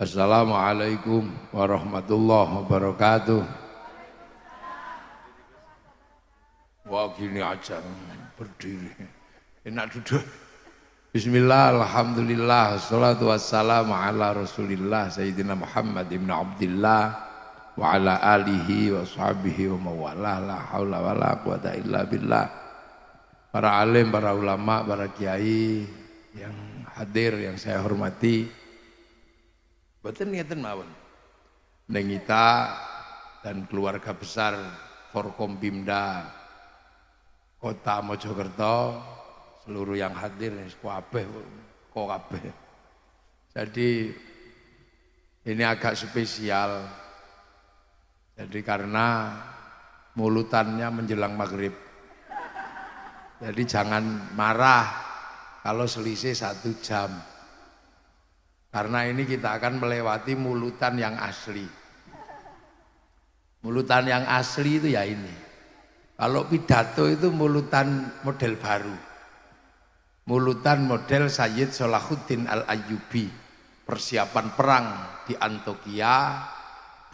Assalamualaikum warahmatullahi wabarakatuh. Wah gini aja berdiri, enak duduk. Bismillah, alhamdulillah, salatu wassalamu ala rasulillah Sayyidina Muhammad ibn Abdillah wa ala alihi wa sahbihi wa mawalah, la hawla wa la quwata illa billah. Para alim, para ulama, para kiai yang hadir, yang saya hormati, boten ngeten mawon. Nengita dan keluarga besar Forkompimda Kota Mojokerto, seluruh yang hadir kabeh kok kabeh. Jadi ini agak spesial. Jadi karena mulutannya menjelang maghrib. Jadi jangan marah kalau selisih 1 jam. Karena ini kita akan melewati mulutan yang asli. Mulutan yang asli itu ya ini. Kalau pidato itu mulutan model baru. Mulutan model Sayyid Salahuddin Al-Ayyubi. Persiapan perang di Antokia,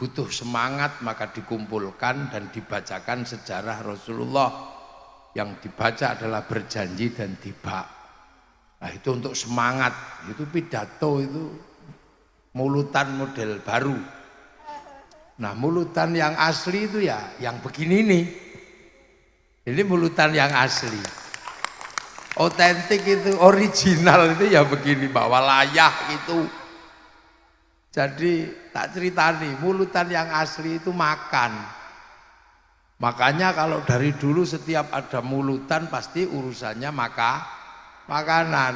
butuh semangat maka dikumpulkan dan dibacakan sejarah Rasulullah. Yang dibaca adalah berjanji dan tiba. Nah itu untuk semangat, itu pidato itu mulutan model baru. Nah mulutan yang asli itu ya yang begini nih. Ini mulutan yang asli. Otentik itu, original itu ya begini, bawa layah gitu. Jadi tak cerita nih, mulutan yang asli itu makan. Makanya kalau dari dulu setiap ada mulutan pasti urusannya makanan.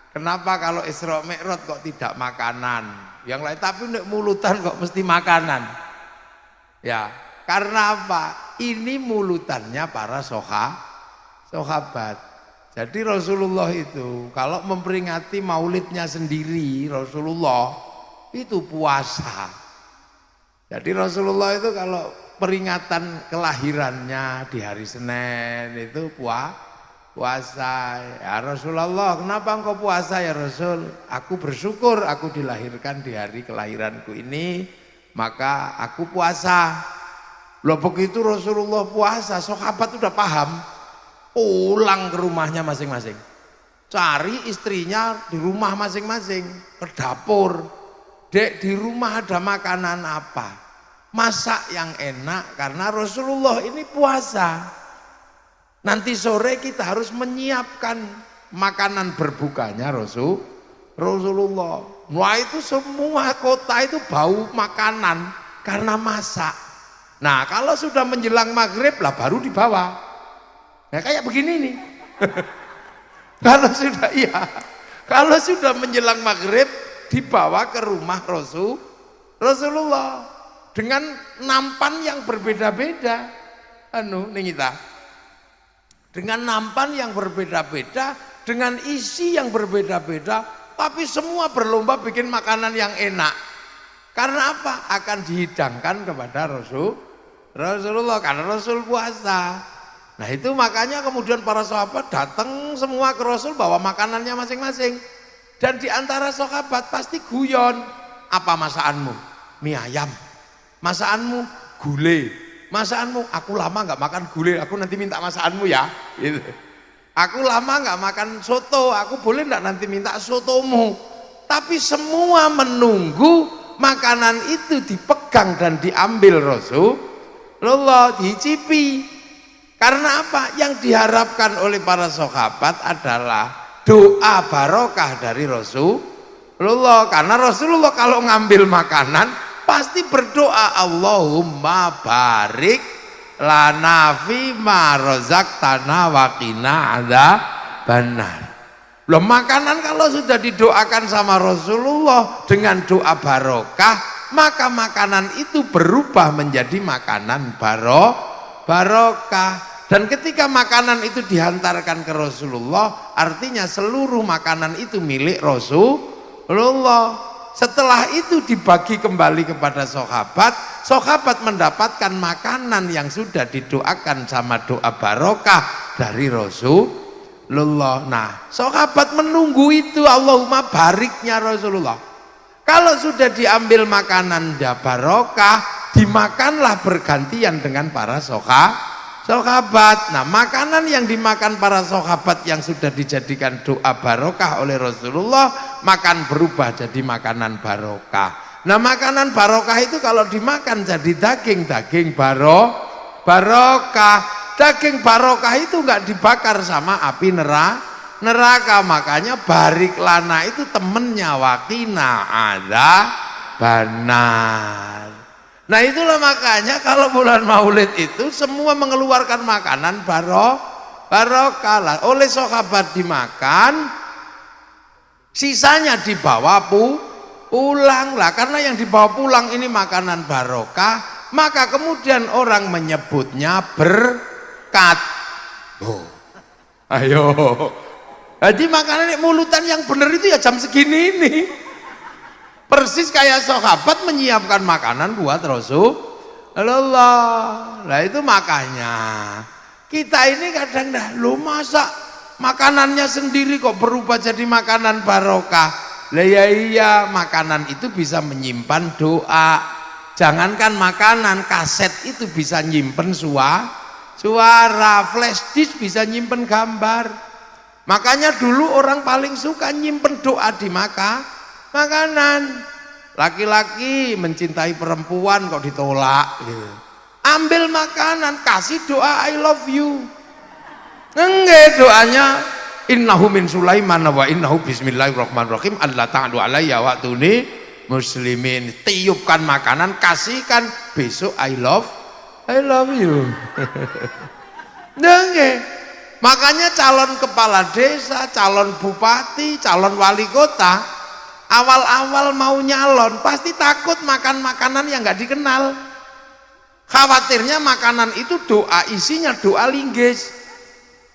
Kenapa kalau Isra Mi'raj kok tidak makanan? Yang lain tapi nek mulutan kok mesti makanan. Ya, karena apa? Ini mulutannya para sahabat. Jadi Rasulullah itu kalau memperingati maulidnya sendiri, Rasulullah itu puasa. Jadi Rasulullah itu kalau peringatan kelahirannya di hari Senin itu puasa. Ya Rasulullah, kenapa engkau puasa ya Rasul? Aku bersyukur aku dilahirkan di hari kelahiranku ini, maka aku puasa. Loh begitu Rasulullah puasa, sahabat udah paham, pulang ke rumahnya masing-masing, cari istrinya di rumah masing-masing, ke dapur. Dek, di rumah ada makanan apa? Masak yang enak, karena Rasulullah ini puasa. Nanti sore kita harus menyiapkan makanan berbukanya Rasulullah. Wah itu semua kota itu bau makanan karena masak. Nah kalau sudah menjelang maghrib lah baru dibawa. Nah kayak begini nih. Kalau sudah menjelang maghrib dibawa ke rumah Rasulullah dengan nampan yang berbeda-beda. Dengan nampan yang berbeda-beda, dengan isi yang berbeda-beda, tapi semua berlomba bikin makanan yang enak. Karena apa? Akan dihidangkan kepada Rasulullah, karena Rasul puasa. Nah itu makanya kemudian para sahabat datang semua ke Rasul bawa makanannya masing-masing. Dan di antara sahabat pasti guyon. Apa masakanmu? Mie ayam. Masakanmu? Gulai. Masakanmu? Aku lama nggak makan gulai, aku nanti minta masakanmu ya. Gitu. Aku lama nggak makan soto, aku boleh nggak nanti minta sotomu. Tapi semua menunggu makanan itu dipegang dan diambil Rasulullah, dicipi. Karena apa? Yang diharapkan oleh para sahabat adalah doa barokah dari Rasulullah. Karena Rasulullah kalau ngambil makanan pasti berdoa, Allahumma barik lana fima razaqtana wa qina adzabannar. Loh makanan kalau sudah didoakan sama Rasulullah dengan doa barokah, maka makanan itu berubah menjadi makanan barokah. Dan ketika makanan itu dihantarkan ke Rasulullah, artinya seluruh makanan itu milik Rasulullah. Setelah itu dibagi kembali kepada sahabat mendapatkan makanan yang sudah didoakan sama doa barokah dari Rasulullah. Nah, sahabat menunggu itu, Allahumma bariknya Rasulullah. Kalau sudah diambil makanan dah barokah, dimakanlah bergantian dengan para sahabat. Nah, makanan yang dimakan para sahabat yang sudah dijadikan doa barokah oleh Rasulullah, makan berubah jadi makanan barokah. Nah, makanan barokah itu kalau dimakan jadi daging barokah. Daging barokah itu enggak dibakar sama api neraka. Makanya barik lana itu temennya wakina ada banar. Nah, itulah makanya kalau bulan Maulid itu semua mengeluarkan makanan barokah lah. Oleh sahabat dimakan, sisanya dibawa pulang lah. Karena yang dibawa pulang ini makanan barokah, maka kemudian orang menyebutnya berkat. Ayo. Jadi makanan mulutan yang benar itu ya jam segini ini. Persis kayak sahabat menyiapkan makanan buat Rasulullah. Nah itu makanya kita ini kadang lu masa makanannya sendiri kok berubah jadi makanan barokah. Lah ya iya, makanan itu bisa menyimpan doa. Jangankan makanan, kaset itu bisa nyimpen suara, flash disk bisa nyimpen gambar. Makanya dulu orang paling suka nyimpen doa di makanan. Laki-laki mencintai perempuan kok ditolak gitu. Ambil makanan, kasih doa I love you. Enggak, doanya innahu min Sulaiman wa innahu bismillahirrahmanirrahim alla ta'du alayya wa tuni muslimin. Tiupkan makanan, kasihkan, besok I love you. Enggak. Makanya calon kepala desa, calon bupati, calon wali kota, awal-awal mau nyalon pasti takut makan makanan yang nggak dikenal. Khawatirnya makanan itu doa, isinya doa linggis.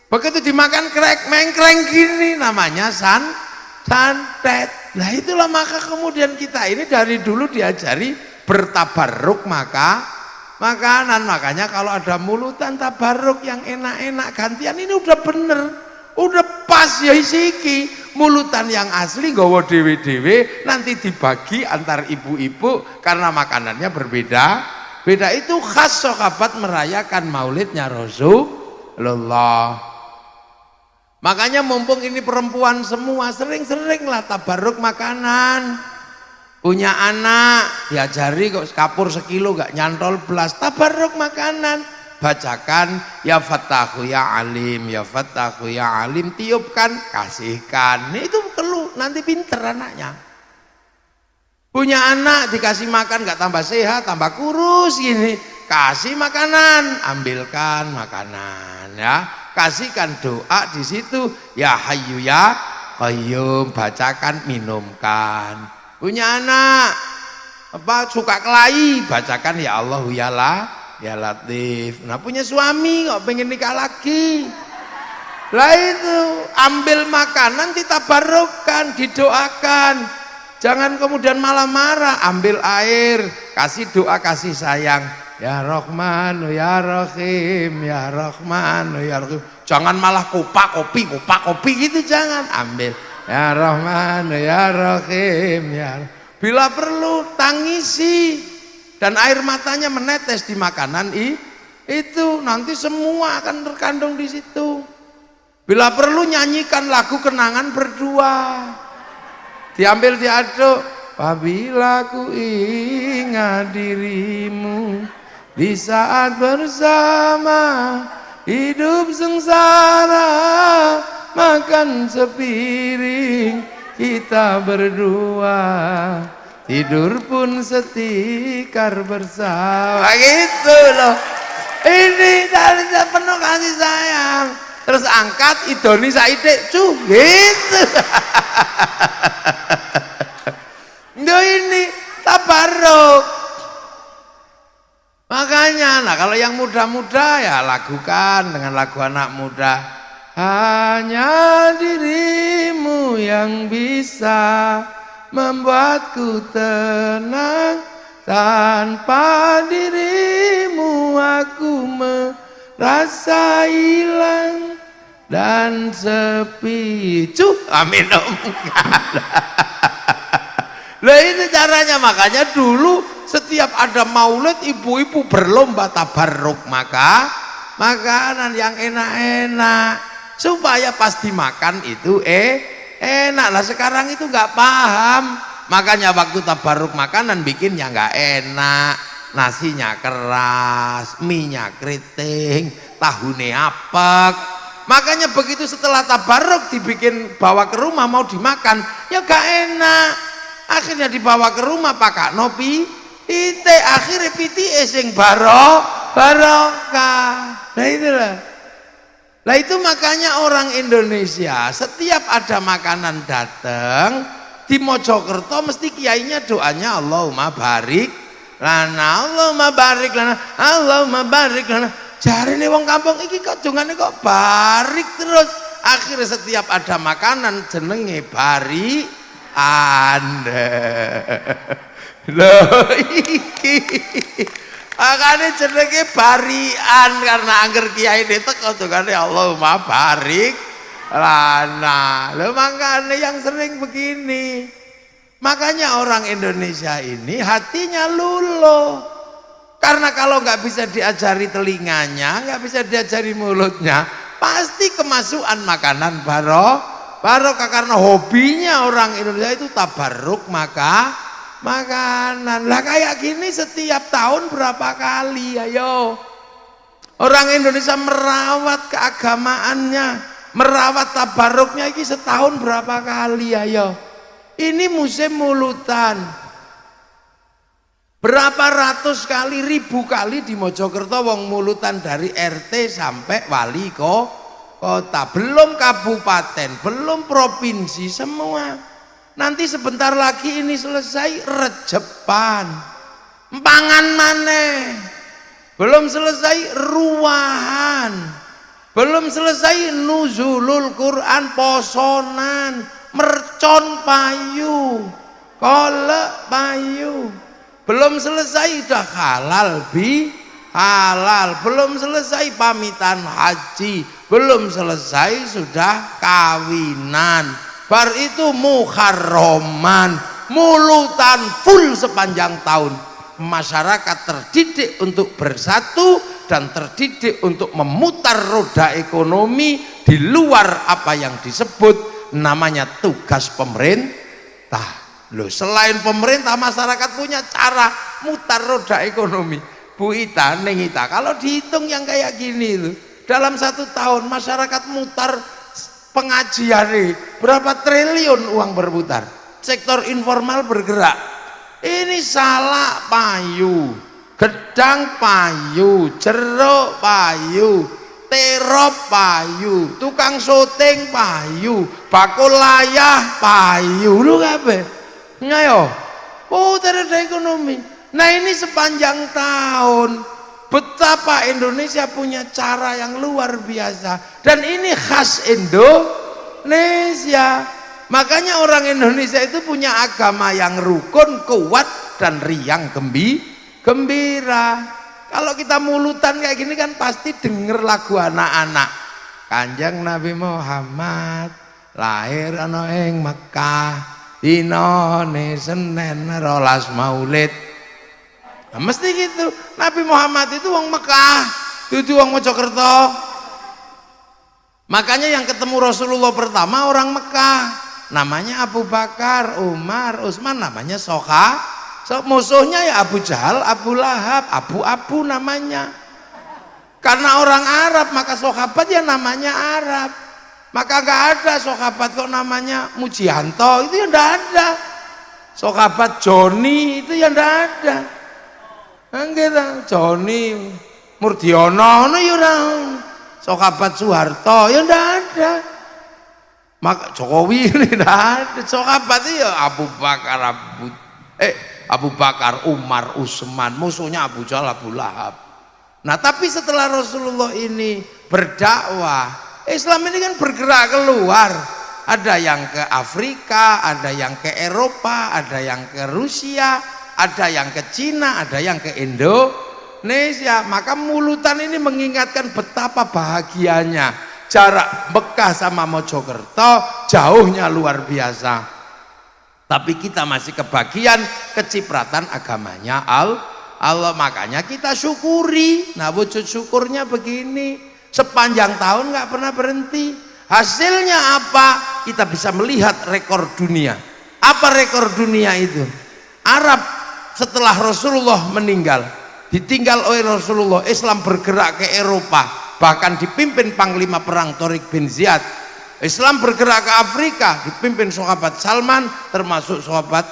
Begitu dimakan mengkreng gini, namanya santet. Nah itulah maka kemudian kita ini dari dulu diajari bertabarruk makanan. Makanya kalau ada mulutan tabarruk yang enak-enak gantian ini udah bener, udah pas ya isiki. Mulutan yang asli nggawa dewe-dewe nanti dibagi antar ibu-ibu karena makanannya berbeda. Itu khas sahabat merayakan maulidnya Rasulullah. Makanya mumpung ini perempuan semua, sering-seringlah tabarruk makanan. Punya anak diajari kok kapur sekilo gak nyantol belas, tabarruk makanan, bacakan ya Fattahu ya Alim, ya Fattahu ya Alim, tiupkan, kasihkan. Nah, itu perlu, nanti pinter anaknya. Punya anak dikasih makan gak tambah sehat, tambah kurus gini, kasih makanan, ambilkan makanan ya, kasihkan doa di situ ya Hayyu ya Qayyum, bacakan, minumkan. Punya anak suka kelahi, bacakan ya Allah ya Latif. Nah punya suami kok pengen nikah lagi, lah itu ambil makanan ditabarukkan, didoakan. Jangan kemudian malah marah, ambil air, kasih doa kasih sayang ya Rahman ya Rahim, ya Rahman ya Rahim. Jangan malah kupak kopi gitu, jangan. Ambil ya Rahman ya Rahim ya. Bila perlu tangisi dan air matanya menetes di makanan itu, nanti semua akan terkandung di situ. Bila perlu nyanyikan lagu kenangan berdua, diambil diaduk. Apabila ku ingat dirimu di saat bersama, hidup sengsara makan sepiring kita berdua, tidur pun setikar bersama. Gitu loh, ini dari penuh kasih sayang. Terus angkat idoni saidik gitu. Ini tabarruk. Makanya nah kalau yang muda-muda ya lakukan dengan lagu anak muda. Hanya dirimu yang bisa membuatku tenang, tanpa dirimu aku merasa hilang dan sepi. Amin. Lah itu caranya, makanya dulu setiap ada maulid ibu-ibu berlomba tabarruk makanan yang enak-enak supaya pas dimakan itu enak. Lah sekarang itu nggak paham, makanya waktu tabarruk makanan bikinnya nggak enak, nasinya keras, mie-nya keriting, tahune apek. Makanya begitu setelah tabarruk dibikin bawa ke rumah mau dimakan ya gak enak, akhirnya dibawa ke rumah pakai nopi ite, akhirnya piti sing barokah. Nah itulah. Nah itu makanya orang Indonesia setiap ada makanan datang di Mojokerto mesti kiainya doanya Allahumma barik lana, Allahumma barik lana, Allahumma barik lana. Jarine wong kampung iki kok dongane kok barik terus. Akhirnya setiap ada makanan jenenge bari ande. Loh iki makanya jenenge barian karena angger kiai teko dongane Allahumma barik lana. Loh makanya yang sering begini. Makanya orang Indonesia ini hatinya luluh. Karena kalau nggak bisa diajari telinganya, nggak bisa diajari mulutnya, pasti kemasukan makanan barokah. Karena hobinya orang Indonesia itu tabarruk makanan. Lah kayak gini setiap tahun berapa kali, ayo. Orang Indonesia merawat keagamaannya, merawat tabarruknya ini setahun berapa kali, ayo. Ini musim mulutan. Berapa ratus kali, ribu kali di Mojokerto wong mulutan dari RT sampai wali kota, belum kabupaten, belum provinsi, semua. Nanti sebentar lagi ini selesai rejepan, empangan maneh, belum selesai ruahan, belum selesai nuzulul Quran, posonan, mercon payu, kolek payu. Belum selesai udah halal belum selesai pamitan haji, belum selesai sudah kawinan, bar itu muharraman, mulutan full sepanjang tahun. Masyarakat terdidik untuk bersatu dan terdidik untuk memutar roda ekonomi di luar apa yang disebut namanya tugas pemerintah. Loh, selain pemerintah, masyarakat punya cara mutar roda ekonomi. Bu Ita, Neng Ita, kalau dihitung yang kayak gini itu, dalam 1 tahun masyarakat mutar pengajian berapa triliun uang berputar. Sektor informal bergerak. Ini salak payu, gedang payu, jeruk payu, terop payu, tukang syuting payu, bakul layah payu. Lu kabeh nyayo, roda ekonomi. Nah ini sepanjang tahun betapa Indonesia punya cara yang luar biasa, dan ini khas Indonesia. Makanya orang Indonesia itu punya agama yang rukun, kuat, dan riang gembira. Kalau kita mulutan kayak gini kan pasti denger lagu anak-anak. Kanjeng Nabi Muhammad lahir ana ing Mekah, dinane Senin 12 Maulid. Nah, mesti gitu. Nabi Muhammad itu wong Mekah, itu wong Mojokerto. Makanya yang ketemu Rasulullah pertama orang Mekah, namanya Abu Bakar, Umar, Utsman, namanya Soha. Musuhnya ya Abu Jahal, Abu Lahab, Abu namanya. Karena orang Arab maka sahabat ya namanya Arab. Maka gak ada sahabat kok namanya Mujianto, itu yang gak ada. Sahabat Joni itu yang gak ada. Enggak, Joni Murdiono no ya ora. Sahabat Soeharto ya gak ada. Maka Jokowi ini gak ada. Sahabat itu ya Abu Bakar, Umar, Utsman, musuhnya Abu Jahal, Abu Lahab. Nah tapi setelah Rasulullah ini berdakwah, Islam ini kan bergerak keluar. Ada yang ke Afrika, ada yang ke Eropa, ada yang ke Rusia, ada yang ke Cina, ada yang ke Indonesia. Maka mulutan ini mengingatkan betapa bahagianya jarak Mekah sama Mojokerto, jauhnya luar biasa. Tapi kita masih kebagian kecipratan agamanya Allah, makanya kita syukuri. Nah, wujud syukurnya begini, sepanjang tahun nggak pernah berhenti. Hasilnya apa? Kita bisa melihat rekor dunia. Apa rekor dunia itu? Arab setelah Rasulullah meninggal, ditinggal oleh Rasulullah, Islam bergerak ke Eropa, bahkan dipimpin Panglima Perang Tariq bin Ziyad. Islam bergerak ke Afrika, dipimpin sahabat Salman, termasuk sahabat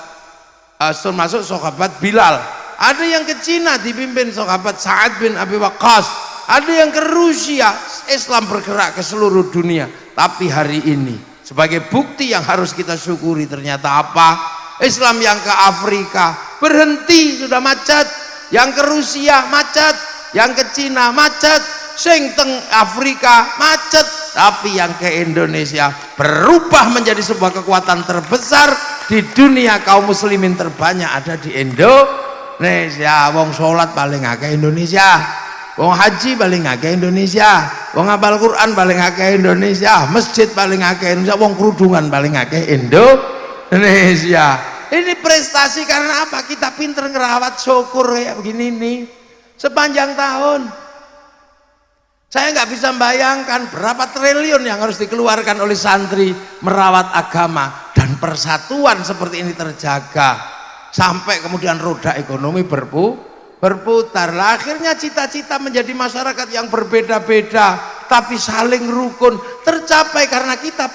Bilal. Ada yang ke Cina, dipimpin sahabat Sa'ad bin Abi Waqqas. Ada yang ke Rusia. Islam bergerak ke seluruh dunia. Tapi hari ini, sebagai bukti yang harus kita syukuri, ternyata apa? Islam yang ke Afrika berhenti, sudah macet. Yang ke Rusia macet, yang ke Cina macet, sing teng Afrika macet. Tapi yang ke Indonesia berubah menjadi sebuah kekuatan terbesar di dunia. Kaum muslimin terbanyak ada di Indonesia. Wong sholat paling akeh Indonesia, wong haji paling akeh Indonesia, wong hafal Quran paling akeh Indonesia, masjid paling akeh Indonesia, wong kerudungan paling akeh Indonesia. Ini prestasi karena apa? Kita pinter ngerawat syukur kayak begini nih sepanjang tahun. Saya nggak bisa membayangkan berapa triliun yang harus dikeluarkan oleh santri merawat agama, dan persatuan seperti ini terjaga sampai kemudian roda ekonomi berputar. Lah, akhirnya cita-cita menjadi masyarakat yang berbeda-beda tapi saling rukun tercapai karena kita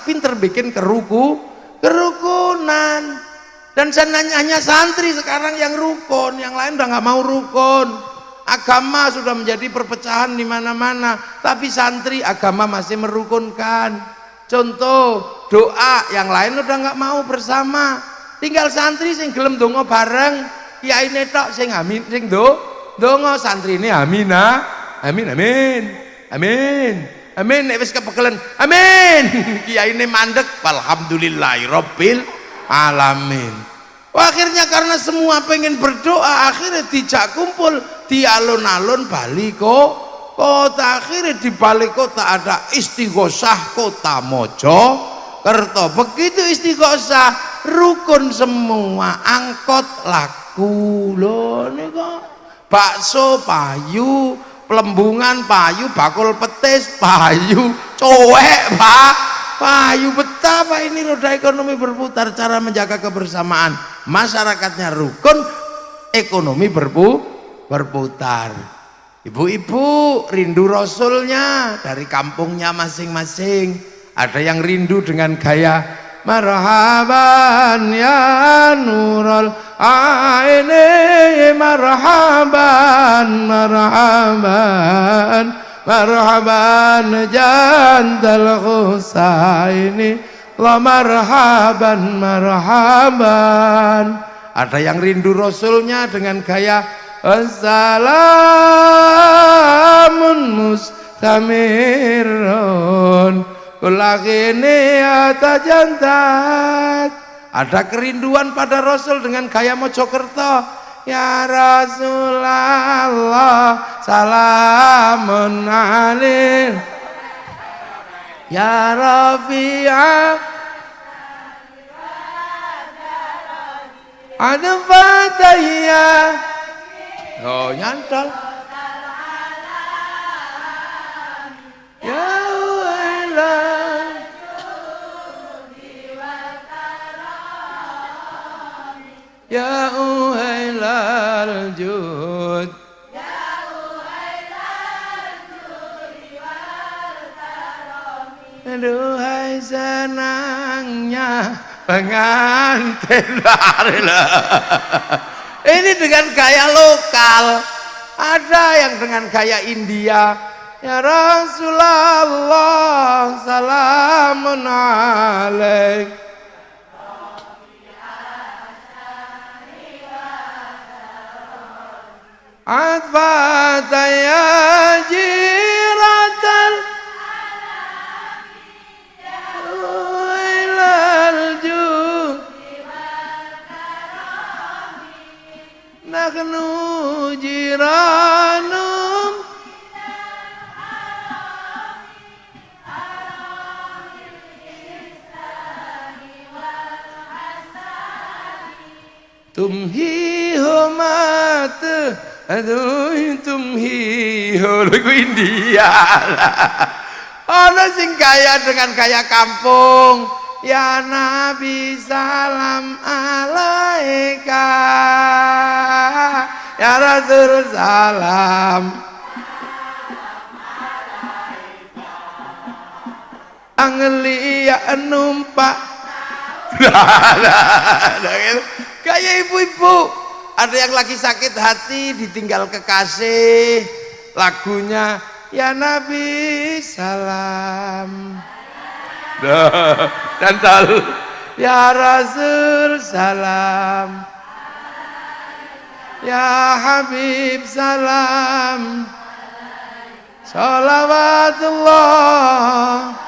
pinter bikin kerukunan. Dan hanya santri sekarang yang rukun, yang lain udah nggak mau rukun. Agama sudah menjadi perpecahan di mana-mana, tapi santri agama masih merukunkan. Contoh doa, yang lain udah nggak mau bersama, tinggal santri sing gelem donga bareng, kiai netok sing amin, sing donga, santri ini amina, amin amin amin amin, nek wis kepegelen amin, kiai ini mandek, alhamdulillahirabbil alamin. Akhirnya karena semua pengen berdoa, akhirnya dijak kumpul di alun-alun bali kota. Akhirnya di balik kota ada istighosah kota Mojokerto. Begitu istighosah, rukun semua, angkot laku loh nih kok, bakso payu, pelembungan payu, bakul petis payu, cowek payu. Betapa ini roda ekonomi berputar. Cara menjaga kebersamaan, masyarakatnya rukun, ekonomi berputar. Ibu-ibu rindu Rasulnya dari kampungnya masing-masing. Ada yang rindu dengan gaya marhaban ya nurul aini, marhaban marhaban marhaban jantal husaini, la marhaban marhaban. Ada yang rindu Rasulnya dengan gaya assalamun mustamirun kulakini atajantat. Ada kerinduan pada Rasul dengan gaya Mojokerto, ya Rasulullah salamun alaik ya Rafi'ah ada fataya. Oh, nyantol ya Allah ya uhailal jud ya uhailal judi wal karami. Duhai senangnya pengantin. Ini dengan gaya lokal. Ada yang dengan gaya India, ya Rasulullah salamun alaik atfataya jiratal ilal jud nahnu jiranum tumhi homat aduh tumhi ho lagu India ana sing kaya dengan gaya kampung ya Nabi salam alaika ya Rasul salam angeli ya numpak kayak ibu-ibu ada yang lagi sakit hati ditinggal kekasih lagunya ya Nabi salam dan tahu ya Rasul salam ya Habib salam sholawatullah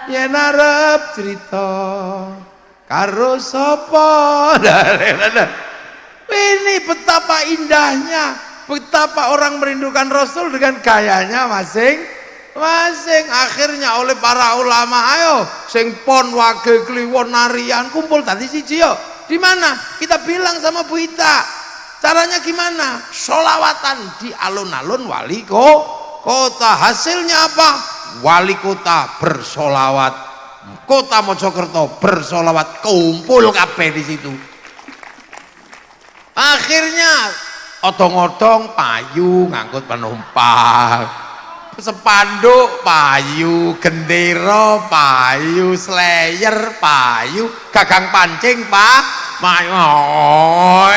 ya narep cerita karo sapa ini betapa indahnya betapa orang merindukan Rasul dengan gayanya masing-masing akhirnya oleh para ulama ayo sing pon wage kliwon narian kumpul tadi siji yo di mana kita bilang sama Bu Ita caranya gimana sholawatan di alun-alun wali kota hasilnya apa wali kota bersolawat, kota Mojokerto bersolawat, kumpul kabeh di situ. Akhirnya odong-odong payu ngangkut penumpang, sepanduk payu, gendera payu, slayer payu, gagang pancing payu. Oh,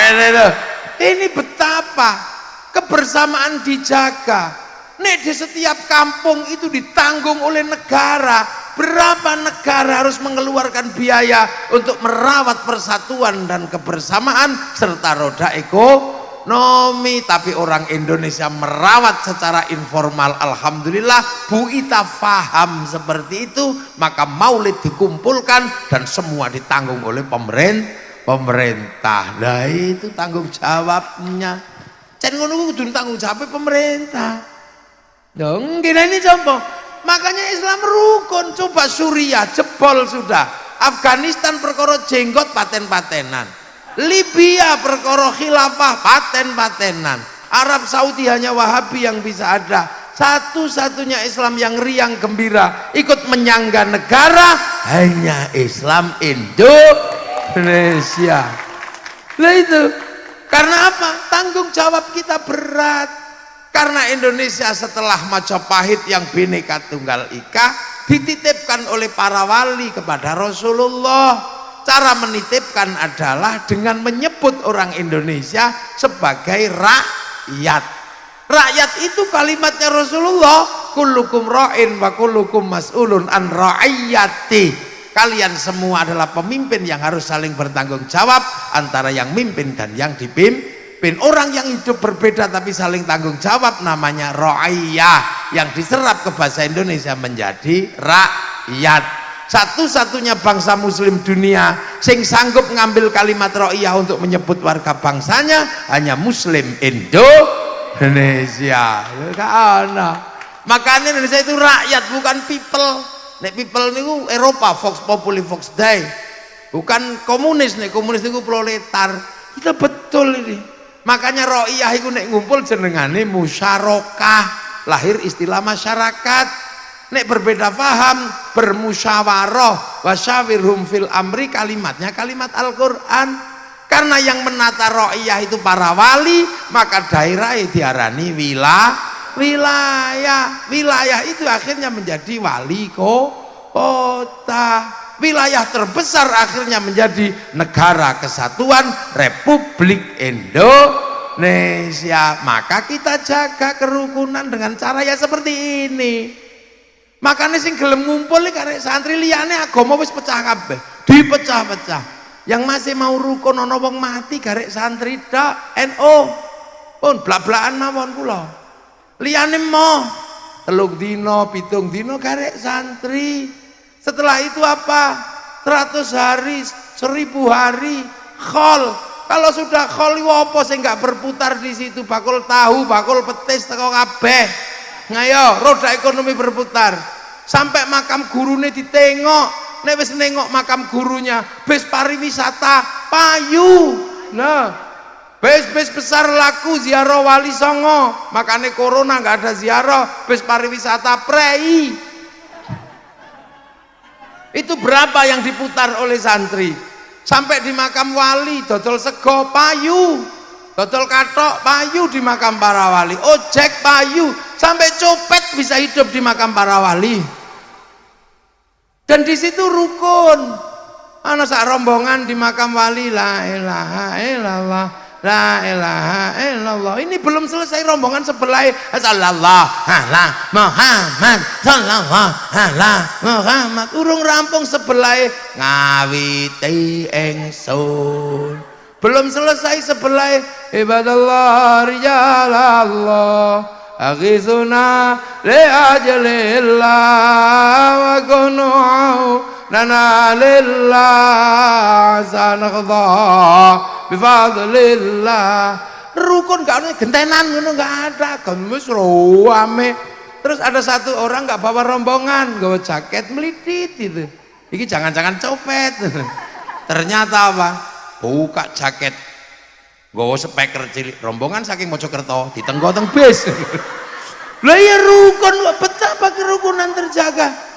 ini betapa kebersamaan dijaga. Nek di setiap kampung itu ditanggung oleh negara. Berapa negara harus mengeluarkan biaya untuk merawat persatuan dan kebersamaan serta roda ekonomi. Tapi orang Indonesia merawat secara informal. Alhamdulillah Bu Ita faham seperti itu. Maka maulid dikumpulkan dan semua ditanggung oleh pemerintah. Nah itu tanggung jawabnya. Cen ngono kudu tanggung jawab pemerintah. Dong, gini contoh. Makanya Islam rukun. Coba Suriah jebol sudah. Afghanistan perkara jenggot paten-patenan. Libya perkara khilafah paten-patenan. Arab Saudi hanya Wahabi yang bisa ada. Satu-satunya Islam yang riang gembira ikut menyangga negara hanya Islam Indonesia. Nah itu karena apa? Tanggung jawab kita berat. Karena Indonesia setelah Majapahit yang Bhinneka Tunggal Ika dititipkan oleh para wali kepada Rasulullah. Cara menitipkan adalah dengan menyebut orang Indonesia sebagai rakyat. Rakyat itu kalimatnya Rasulullah, kullukum ra'in wa kullukum mas'ulun an ra'iyati. Kalian semua adalah pemimpin yang harus saling bertanggung jawab antara yang mimpin dan yang dipimpin. Orang yang hidup berbeda tapi saling tanggung jawab namanya ra'iyah, yang diserap ke bahasa Indonesia menjadi rakyat. Satu-satunya bangsa muslim dunia sing sanggup ngambil kalimat ra'iyah untuk menyebut warga bangsanya hanya muslim Indonesia. Makanya Indonesia itu rakyat bukan people. Nek people niku Eropa Vox Populi Vox Dei. Bukan komunis, nek komunis niku proletar. Kita betul ini. Makanya ro'iyah itu nek ngumpul jenengane musyarakah, lahir istilah masyarakat. Nek berbeda faham bermusyawarah, wasyawirhum fil amri, kalimatnya kalimat Al-Qur'an. Karena yang menata ro'iyah itu para wali, maka daerah diarani wilayah. Wilayah itu akhirnya menjadi wali kota. Wilayah terbesar akhirnya menjadi Negara Kesatuan Republik Indonesia. Maka kita jaga kerukunan dengan cara ya seperti ini. Makanya sing gelem ngumpul karek santri liyane agama wis pecah kabeh, dipecah-pecah. Yang masih mau rukun ana wong mati garek santri dak NU. Pun blak-blakan mawon kula. Liyane mo 3 dina, 7 dina garek santri. Setelah itu apa? 100 hari, 1000 hari khol. Kalau sudah khol apa sing enggak berputar di situ, bakul tahu, bakul petis teko kabeh. Ngayo, roda ekonomi berputar. Sampai makam gurune ditengok. Nek wis nengok makam gurunya, bis pariwisata payu. Nah, bis besar laku ziarah Wali Songo, makanya corona nggak ada ziarah, bis pariwisata prei. Itu berapa yang diputar oleh santri? Sampai di makam wali dodol sego payu, dodol katok payu di makam para wali, ojek payu, sampai copet bisa hidup di makam para wali. Dan di situ rukun. Ana sak rombongan di makam wali, la ilaha illallah, la ilaha illallah. Ini belum selesai rombongan sebelah, sallallahu ala Muhammad, sallallahu ala Muhammad. Urung rampung sebelah, ngawiti ingsun. Belum selesai sebelah, ibadallah rijalallah, aghizuna li ajalillah wa kunu nana lillah sanaqdha bifadlillah. Rukun gak ada gentenan ngono, gak ada, gemes rame. Terus ada satu orang gak bawa rombongan, gawa jaket melidit itu. Iki jangan-jangan copet. Ternyata apa? Buka jaket, gawa speaker cilik, rombongan saking Mojokerto ditenggo-teng bis. Lah ya rukun, betapa kerukunan terjaga.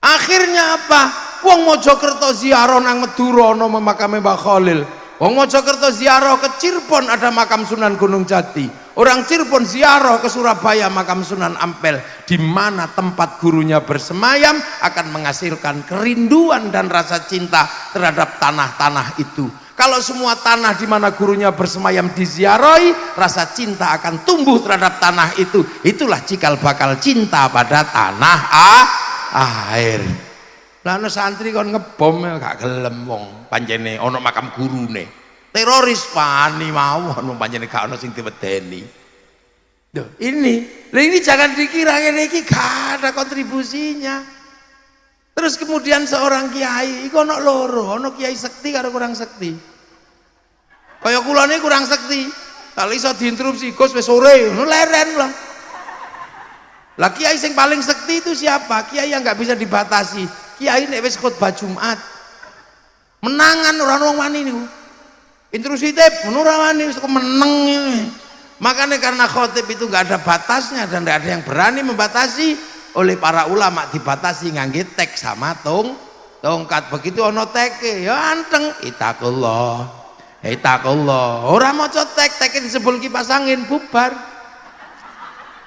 Akhirnya apa? Wong Mojokerto ziarah nang Madura ana makame Mbah Khalil. Wong Mojokerto ziarah ke Cirebon ada makam Sunan Gunung Jati. Orang Cirebon ziarah ke Surabaya makam Sunan Ampel, di mana tempat gurunya bersemayam akan menghasilkan kerinduan dan rasa cinta terhadap tanah-tanah itu. Kalau semua tanah di mana gurunya bersemayam diziarahi, rasa cinta akan tumbuh terhadap tanah itu. Itulah cikal bakal cinta pada tanah air. Lah ana santri kon ngebom gak gelem wong pancene ana makam gurune. Teroris pani mawon pancene gak ana sing diwedeni. Loh, ini jangan dikira ngene iki gak ada kontribusinya. Terus kemudian seorang kiai iku ana loro, ana kiai sekti karo kurang sekti. Kaya kula niki kurang sekti. Kalau iso diinterupsi Gus wis sore, ngono leren lah. Lah kiai sing paling sekti itu siapa? Kiai yang nggak bisa dibatasi. Kiai nek wis khotbah Jumat menangan ora wong wani niku. Intrusitip ora wani wis meneng ini. Makanya karena khotib itu nggak ada batasnya dan nggak ada yang berani membatasi, oleh para ulama dibatasi ngangge tek sama tongkat. Begitu ono teke ya anteng itakullah. Itakullah. Ora maca teke disebul kipas angin bubar.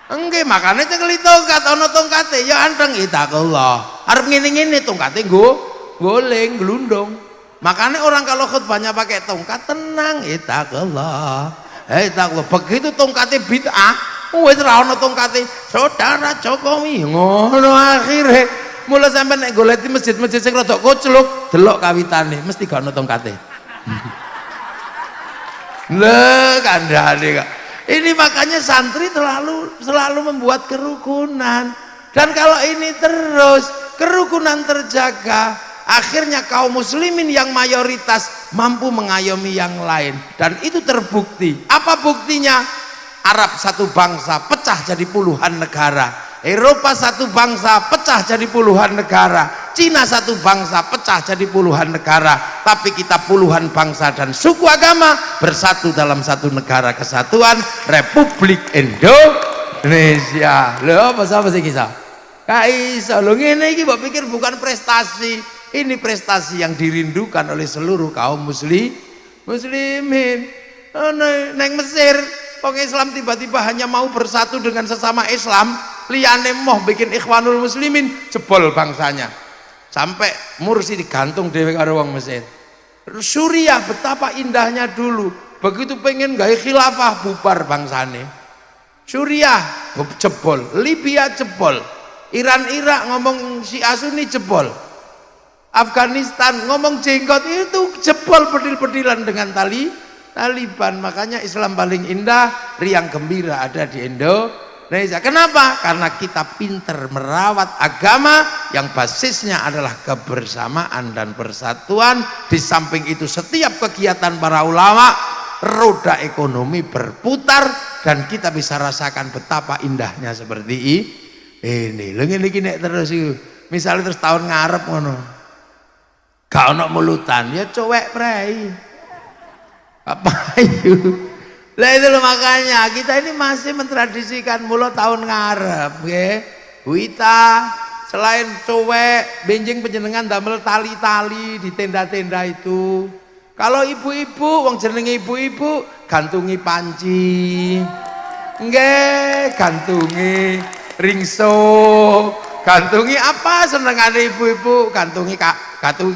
Enggak, makanya cekeli tongkat, ono tongkate ya anteng itakullah. Arep ngene-ngene tongkate nggo goleng glundung. Makanya orang kalau khutbahnya pakai tongkat tenang, itakullah. Itakullah. Begitu tongkate bid'ah, wis ora ono tongkate saudara Jokowi ngono akhire. Mula sampean nek golek di masjid-masjid sing rada kocluk, delok kawitane mesti gak ono tongkate. Lho kandhane kok. Ini makanya santri selalu membuat kerukunan, dan kalau ini terus kerukunan terjaga, akhirnya kaum muslimin yang mayoritas mampu mengayomi yang lain, dan itu terbukti. Apa buktinya? Arab satu bangsa pecah jadi puluhan negara, Eropa satu bangsa pecah jadi puluhan negara, Cina satu bangsa pecah jadi puluhan negara, tapi kita puluhan bangsa dan suku agama bersatu dalam satu negara kesatuan Republik Indonesia. Lho apa sapa sing kisah? Kaiso lho ngene iki mbok pikir bukan prestasi. Ini prestasi yang dirindukan oleh seluruh kaum muslimin. Neng Mesir wong Islam tiba-tiba hanya mau bersatu dengan sesama Islam, liyane moh bikin ikhwanul muslimin, jebol bangsanya. Sampai Mursi digantung dhewe karo wong Mesir. Suriah betapa indahnya dulu, begitu pengen gawe khilafah bubar bangsane. Suriah jebol, Libya jebol, Iran Irak ngomong Syiah Sunni jebol, Afghanistan ngomong jenggot itu jebol pedil-pedilan dengan Taliban. Makanya Islam paling indah, riang gembira ada di Indonesia. Kenapa? Karena kita pinter merawat agama yang basisnya adalah kebersamaan dan persatuan. Di samping itu setiap kegiatan para ulama, roda ekonomi berputar, dan kita bisa rasakan betapa indahnya seperti ini. Lho ngene iki nek terus iku. Misalnya terus tahun ngarep ngono. Gak ono mulutan, ya cowek prei. Apa itu? Lah itu loh, makanya kita ini masih mentradisikan mulut tahun ngarep, nggih. Wita selain cowek benjing penjenengan damel tali-tali di tenda-tenda itu. Kalau ibu-ibu, wong jenenge ibu-ibu gantungi panci. Nggih, gantungi ringso, gantungi apa senengane ibu-ibu, gantungi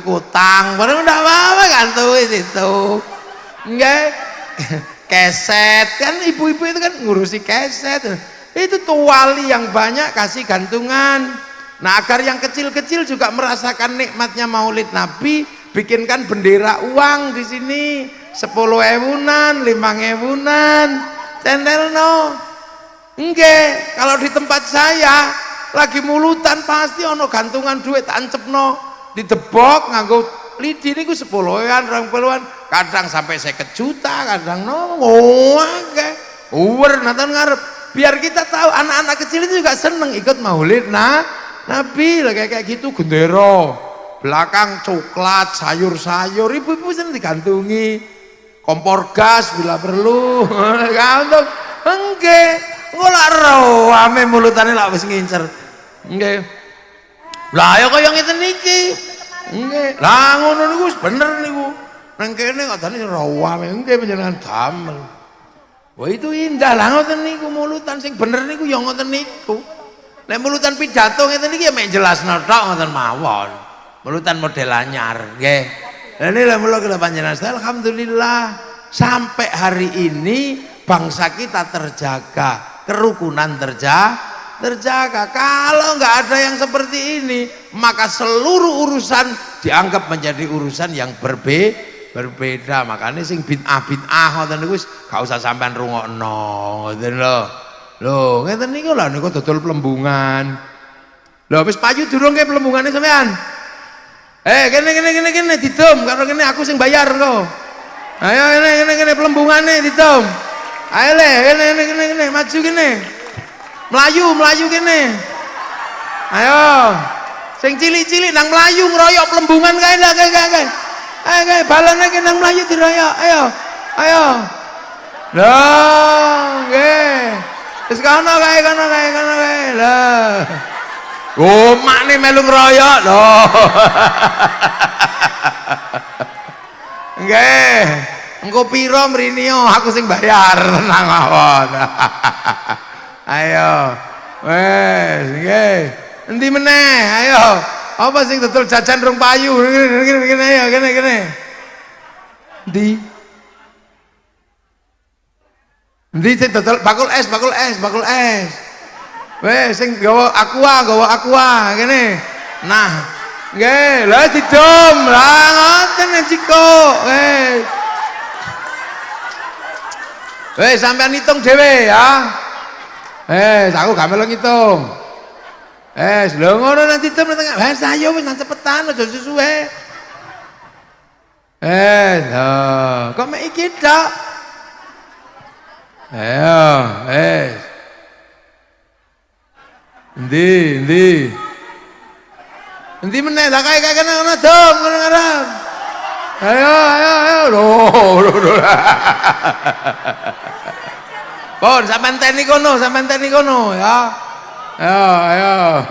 kutang. Padahal ndak apa-apa gantungi situ. Nggih. Keset kan ibu-ibu itu kan ngurusi keset. Itu tuwali yang banyak kasih gantungan. Nah, agar yang kecil-kecil juga merasakan nikmatnya Maulid Nabi, bikinkan bendera uang di sini 10.000-an, 5.000-an. Centelno. Nggih, kalau di tempat saya lagi mulutan pasti ono gantungan duit tancepno, didebok nganggo lidi niku 10.000-an, 20.000-an, kadang sampai 50 juta, kadang akeh. Uwer nonton ngarep. Biar kita tahu anak-anak kecil itu juga seneng ikut Maulid Nabi lah kayak gitu, gendera. Belakang coklat, sayur-sayur, ibu-ibu seneng digantungi. Kompor gas bila perlu. Gantung. Nggih. Ngolah ro ame mulutane lak wis ngincer. Nggih. Lah ya kaya ngeten niki. Nggih. Lah ngono niku wis bener niku. Nang kene katane rawame nggih panjenengan damel. Wah itu indah lah ngoten niku mulutan sing bener niku ya ngoten niku. Nek mulutan pidato ngeten iki ya mek jelasno tok ngoten mawon. Mulutan model anyar nggih. Lah niki lha mulo kula panjenengan alhamdulillah sampai hari ini bangsa kita terjaga, kerukunan terjaga. Kalau nggak ada yang seperti ini, maka seluruh urusan dianggap menjadi urusan yang berbeda. Makanya sing bid'ah ngoten niku wis gak usah sampean rungokno ngoten lho. Lho, ngeten niku lho niku dodol plembungan. Lho wis payu durung ke plembungane sampean? Kene didom karo kene aku sing bayar kok. Ayo kene plembungane didom. Ayo le kene maju kene. Melayu kene. Ayo. Sing cilik-cilik nang melayu ngeroyok plembungan kae lah kae. Ayo balane ki nang melayu diroyok. Ayo. Lah, nggih. Wis kono kae. Lah. Oh, makne melu ngeroyok lho. Nggih. Engko piro mrinio aku sing bayar, tenang mawon. Ayo. Wes, nggih. Endi meneh? Ayo. Apa sing dodol jajan rong payu? Kene ayo, kene. Endi sing dodol bakul es. Wes sing gawa aqua, kene. Nah, nggih, lha didom. Lah ngoten Ciko. Wes sampean hitung dhewe ya. Aku gak melu ngitung. Lho ngono nanti tem nang tengah. Ayo wis nang cepetan aja susuhe. Kok mek iki tok. Ayo, Endi meneh lah kae kene ngono dom ngono ngarep. Ayo. Lho. Pon sampean teni kono ya. Ayo.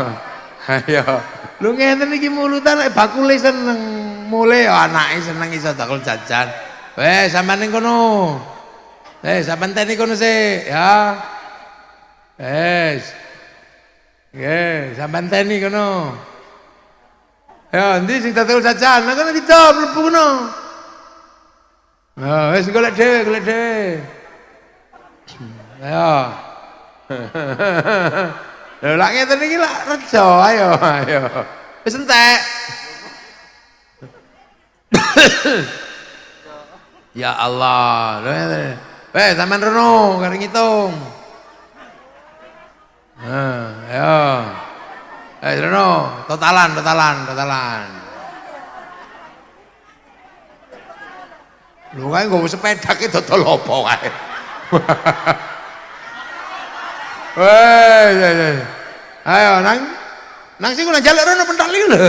Lu ngeten iki mulutan nek bakule seneng, mule anake seneng iso dakul jajan. Wes sampean ning kono. Sampean teni kono sik ya. Nggih, sampean teni kono. Ya, endi sing dakul jajan? Lah kono didom mlebu kono. Wes golek dhewe. Ayo. Lah ngeten iki lak rejo, ayo. Wis entek. Ya Allah. Wes sampean reno karo ngitung. Ayo. Reno, totalan. Lho kae nggo sepeda ki dodol apa kae? Wes. Ayo nang sing njaluk rono pental iki lho.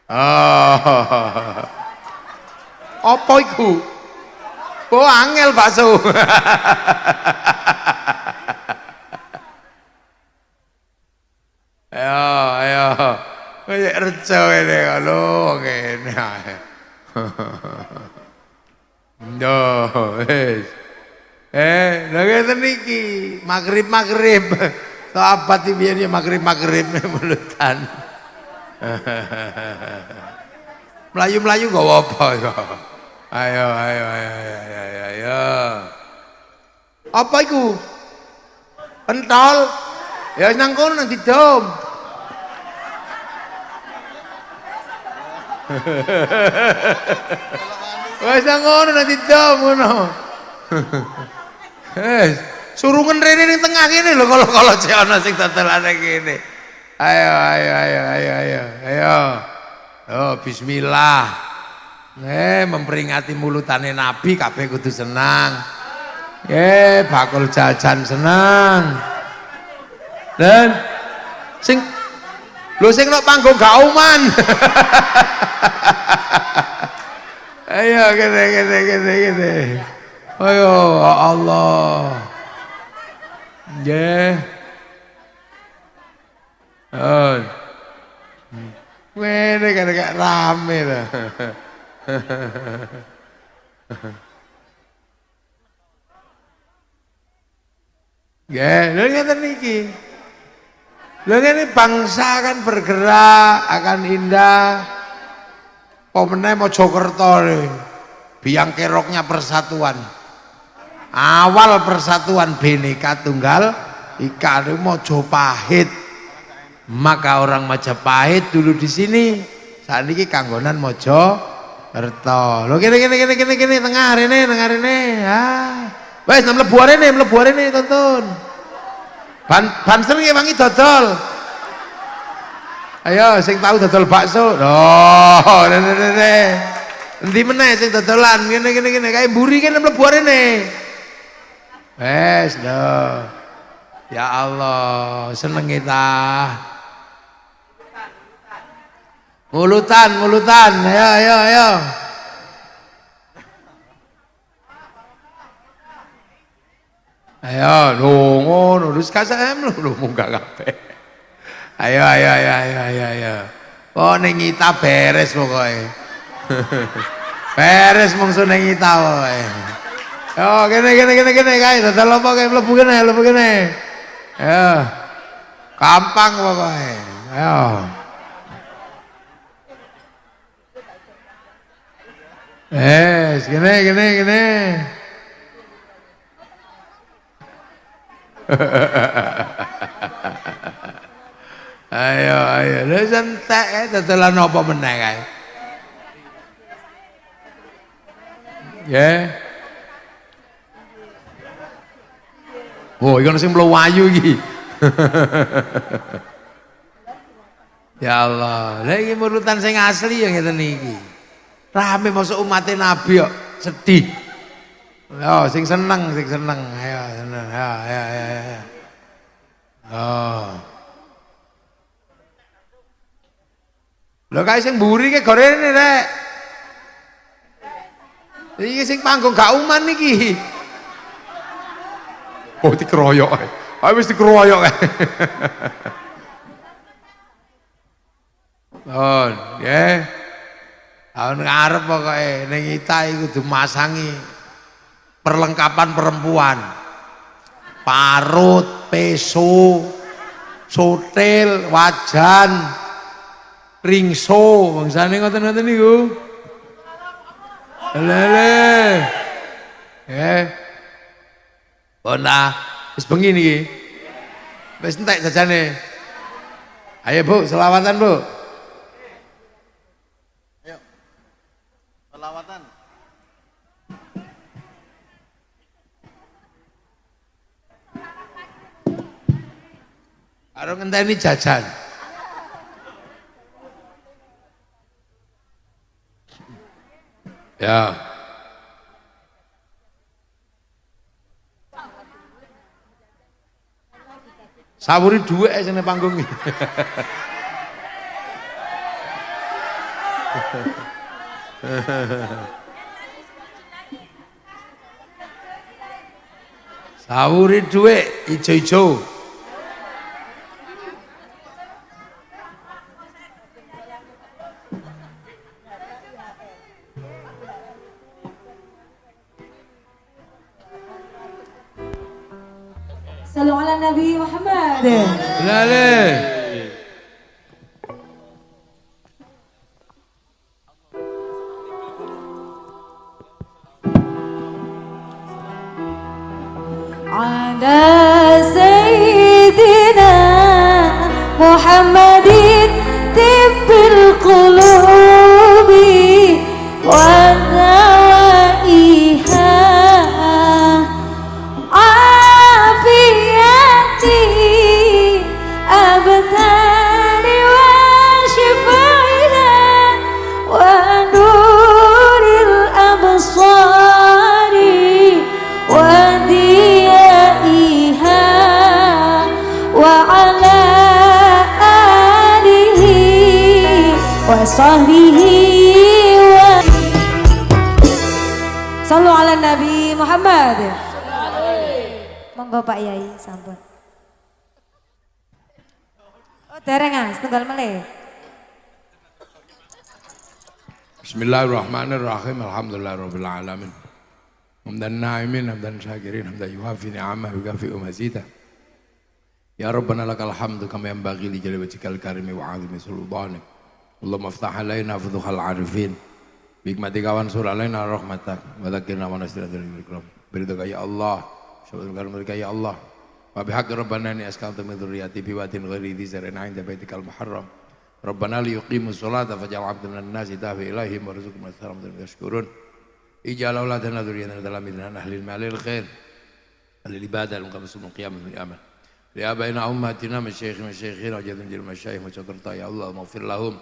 Oh. Apa iku? Oh, angel bakso. Ayo, ayo. Kayak reco ini kalau ngene ae. Yo, wis. Lha ngeten iki, magrib-magrib. Sahabat iki biyen magrib-magrib mulutan. Melayu-melayu gak apa ya. Ayo, ayo, ayo, ayo, ayo, ayo. Apa iku? Pentol? Ya nang kono nang didom. Wes nang kono nang didom ngono. Surungan rene ning tengah kene lho kalau cek ana sing tetelane kene. Ayo, ayo, ayo, ayo, ayo, ayo. Oh, bismillah. Memperingati mulutane Nabi kabeh kudu senang. Bakul jajan senang. Dan sing lho sing nek panggung gauman. Ayo gede. Ayo Allah. Nggih. Oh. Ngene kan gak rame to. Nggih, lha ngeten iki. Lha ngene bangsa kan bergerak akan indah. Pomene Mojokerto biang keroknya persatuan. Awal persatuan Bhinneka Tunggal Ika Mojopahit. Maka orang Majapahit dulu di sini, saat ini kanggonan Mojokerto. Lho kene tengah rene. Wes nang mlebu rene tonton. Banser nggih wangi dodol. Ayo sing tahu dodol bakso. Oh, rene. Endi meneh sing dodolan ngene kae mburi kene mlebu rene. Wes lho. Ya Allah, seneng kita. Mulutan. Ayo. Ayo, ngono wis kasem lho munggah kabeh. Ayo. Oh ning kita beres pokoke. Beres mongso ning kita pokoke. Yo kene kae dodol apa kae mlebu kene. Ayo. Gampang pokoke. Ayo. Gini. Ayo, lu sentek ya, dodolan apa meneh kae. Ya. Oh, iki ono sing mlayu iki. Ya Allah, lha iki murutan sing asli ya ngeten iki. Rame masuk umatnya Nabi kok sedih. Yo sing seneng. Ayo seneng. Ayo. Oh. Lho kae sing mburi ke gorene rek. Iki sing panggung gak uman iki. Oh dikeroyok. Ayo wis dikeroyok kae. Oh, nggih. Tahun ngarep pokoknya ning kita iku dimasangi perlengkapan perempuan. Parut, peso, sotil, wajan, ringso, bangsane ngoten-ngoten niku. Lele. Bona, wis bengi niki. Wis entek jajane. Ayo Bu, selawatan Bu. Selawatan. Karo ngenteni jajan. Ya. Sawuri dhuwit sing nang panggung iki. Sawuri dhuwit ijo-ijo. Sallu ala Nabi Muhammad. Lale. Ala Sayyidina Muhammadin tibbil qulubi wa dawaiha afiyati abdani wa shifaiha wa nuril absari wa diyaiha wa ala alihi wa sahbihi wa sallu ala Nabi Muhammad. Monggo Pak Yai sampun. Oh dereng setunggal melih. Bismillahirrahmanirrahim. Alhamdulillahirabbil alamin. Hamdan na'imin, hamdan syakirin, hamdan yuhafi ni'amah wa yukafi'u mazidah. Ya Rabbana lakal hamdu kama yanbaghi li jalali wajhikal karimi wa 'azimi sultanik. Allahumma iftah alaina futuhal 'arifin. Bikmatika wansur alaina rahmatak wa dzakirna wa nasirna dzikral ikram. Biridaka ya Allah, syukurkan mereka ya Allah. Wa bihaqqi rabbana ni askantu min dzurriyyati bi watin ghairi dzi zar'in 'inda baitikal muharram. Rabbana li yuqimus sholata faj'al 'abdana an-nasi tahwi ilaihim warzuqhum as-salamata yashkurun. Ij'al auladana dzurriyyatan dalam min ahlil malil khair. Al-ibadah al-muqammasul qiyam bil amal. Li abaina ummatina masyayikhina wa jadun jil masyayikh wa chakrta ya Allah maghfir lahum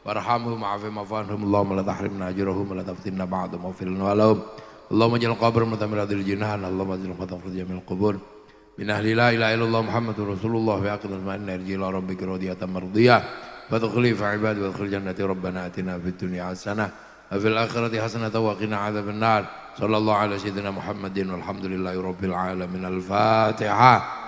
warhamhum wa'afi mafanhum Allahumma la tahrimna ajrahum wa la taftinna ba'dahum waghfir lana wa lahum Allahumma ja'al qabrahum mutamirradil jinan Allahumma ja'al khatafur jamil qubur min ahli la ilaha illallah Muhammadur Rasulullah wa aqdal ma'inna irji ila rabbika radiyatan mardiyah wa tukhli fa ibadi wa adkhil jannati rabbana atina fid dunya hasanah wa fil akhirati hasanah wa qina adzaban nar sallallahu ala sayyidina Muhammadin walhamdulillahi rabbil alamin al-Fatihah.